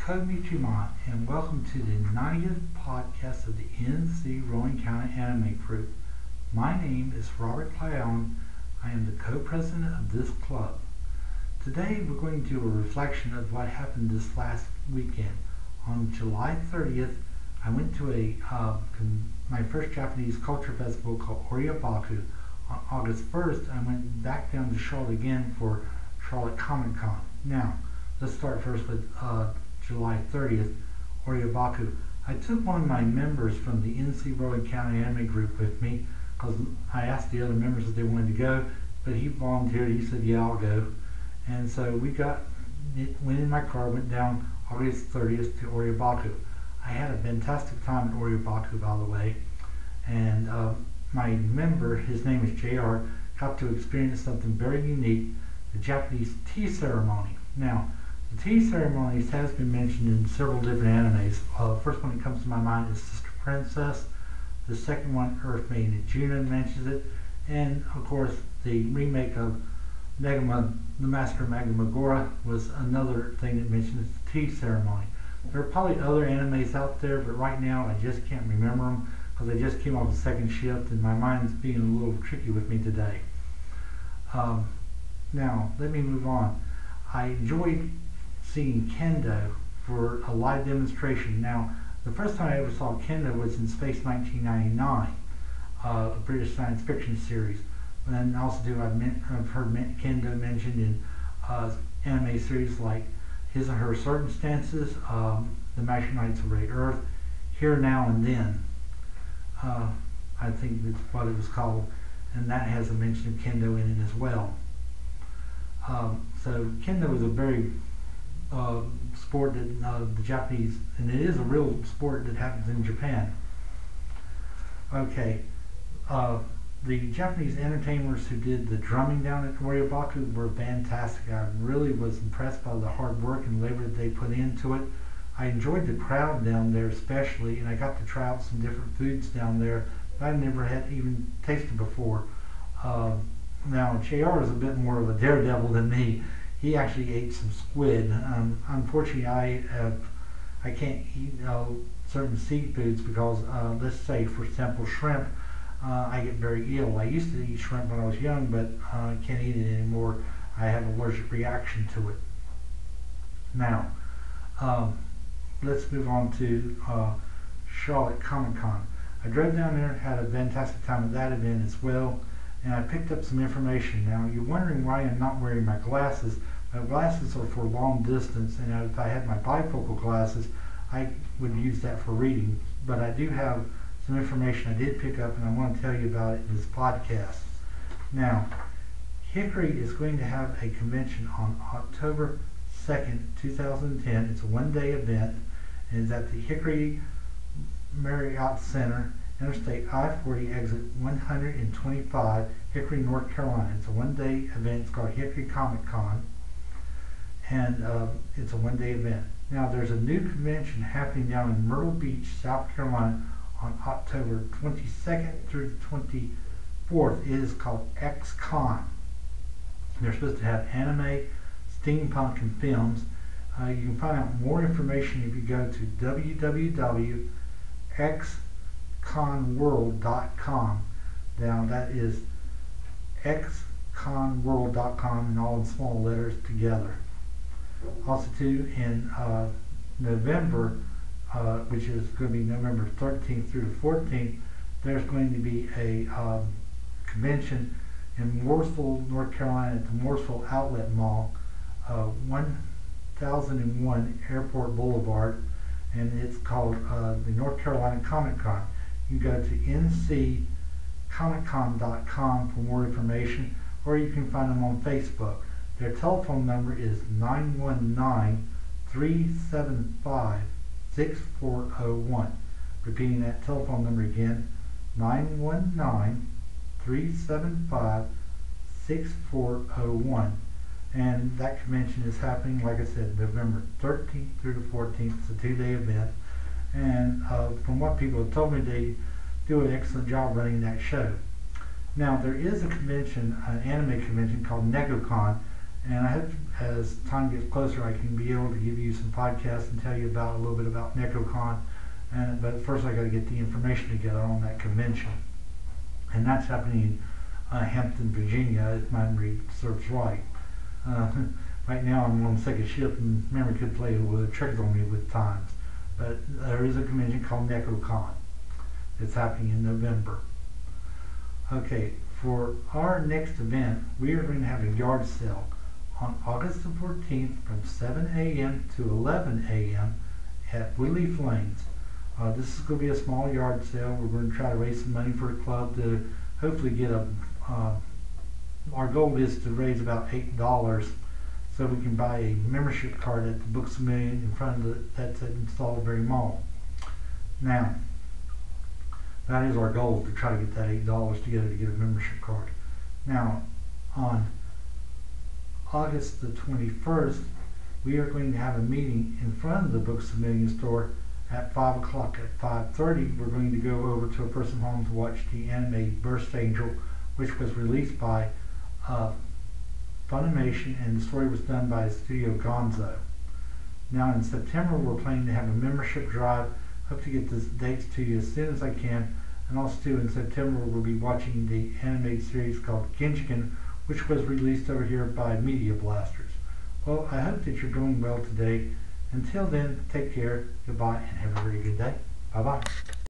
Konnichiwa, and welcome to the 90th podcast of the NC Rowan County Anime Group. My name is Robert Clown. I am the co-president of this club. Today we're going to do a reflection of what happened this last weekend. On July 30th, I went to my first Japanese culture festival called Oriyabaku. On August 1st, I went back down to Charlotte again for Charlotte Comic Con. Now, let's start first with July 30th, Oriyabaku. I took one of my members from the NC Rowan County Anime Group with me because I asked the other members if they wanted to go, but he volunteered. He said, yeah, I'll go. And so went in my car, went down August 30th to Oriyabaku. I had a fantastic time at Oriyabaku, by the way, and my member, his name is JR, got to experience something very unique, the Japanese tea ceremony. Now, the tea ceremonies has been mentioned in several different animes. The first one that comes to my mind is Sister Princess. The second one, Earth Maiden Junon, mentions it. And, of course, the remake of the Master of Megamagora was another thing that mentions the tea ceremony. There are probably other animes out there, but right now I just can't remember them because I just came off the second shift and my mind's being a little tricky with me today. Now, let me move on. I enjoyed seeing Kendo for a live demonstration. Now, the first time I ever saw Kendo was in Space 1999, a British science fiction series. And also I've heard Kendo mentioned in anime series like His or Her Circumstances, The Master Knights of Red Earth, Here, Now, and Then. I think that's what it was called, and that has a mention of Kendo in it as well. So Kendo is a very sport that the Japanese, and it is a real sport that happens in Japan. Okay, the Japanese entertainers who did the drumming down at Oriyabaku were fantastic. I really was impressed by the hard work and labor that they put into it. I enjoyed the crowd down there especially, and I got to try out some different foods down there that I never had even tasted before. Now, JR is a bit more of a daredevil than me. He actually ate some squid. Unfortunately, I can't eat certain seafoods because, let's say, for example, shrimp, I get very ill. I used to eat shrimp when I was young, but I can't eat it anymore. I have an allergic reaction to it. Now, let's move on to Charlotte Comic Con. I drove down there, had a fantastic time at that event as well, and I picked up some information. Now, you're wondering why I'm not wearing my glasses. My glasses are for long distance, and if I had my bifocal glasses, I would use that for reading. But I do have some information I did pick up, and I want to tell you about it in this podcast. Now, Hickory is going to have a convention on October 2nd, 2010. It's a one-day event, and it's at the Hickory Marriott Center, Interstate I-40, exit 125, Hickory, North Carolina. It's a one-day event. It's called Hickory Comic Con, and it's a one-day event. Now, there's a new convention happening down in Myrtle Beach, South Carolina, on October 22nd through the 24th. It is called X-Con. They're supposed to have anime, steampunk, and films. You can find out more information if you go to www.xconworld.com. Now, that is xconworld.com, and all in small letters together. Also, too, in November, which is going to be November 13th through the 14th, there's going to be a convention in Mooresville, North Carolina, at the Mooresville Outlet Mall, 1001 Airport Boulevard, and it's called the North Carolina Comic Con. You can go to nccomiccon.com for more information, or you can find them on Facebook. Their telephone number is 919-375-6401. Repeating that telephone number again, 919-375-6401. And that convention is happening, like I said, November 13th through the 14th. It's a two-day event. And from what people have told me, they do an excellent job running that show. Now, there is a convention, an anime convention called NegoCon, And I hope as time gets closer I can be able to give you some podcasts and tell you about a little bit about NecoCon. But first I got to get the information together on that convention. And that's happening in Hampton, Virginia, if my memory serves right. Right now I'm on the second shift and memory could play a little tricks on me with times. But there is a convention called NecoCon. It's happening in November. Okay, for our next event, we are going to have a yard sale on August the 14th from 7 a.m. to 11 a.m. at Woodleaf Lanes. This is going to be a small yard sale. We're going to try to raise some money for a club to hopefully get our goal is to raise about $8 so we can buy a membership card at the Books A Million in front of that's at Salisbury Mall. Now, that is our goal, to try to get that $8 together to get a membership card. Now, on August the 21st, we are going to have a meeting in front of the Books A Million store at 5 o'clock. At 5:30, we're going to go over to a person's home to watch the anime Burst Angel, which was released by Funimation, and the story was done by Studio Gonzo. Now in September, we're planning to have a membership drive. Hope to get the dates to you as soon as I can. And also too, in September, we'll be watching the animated series called Genshin, which was released over here by Media Blasters. Well, I hope that you're doing well today. Until then, take care, goodbye, and have a very good day. Bye-bye.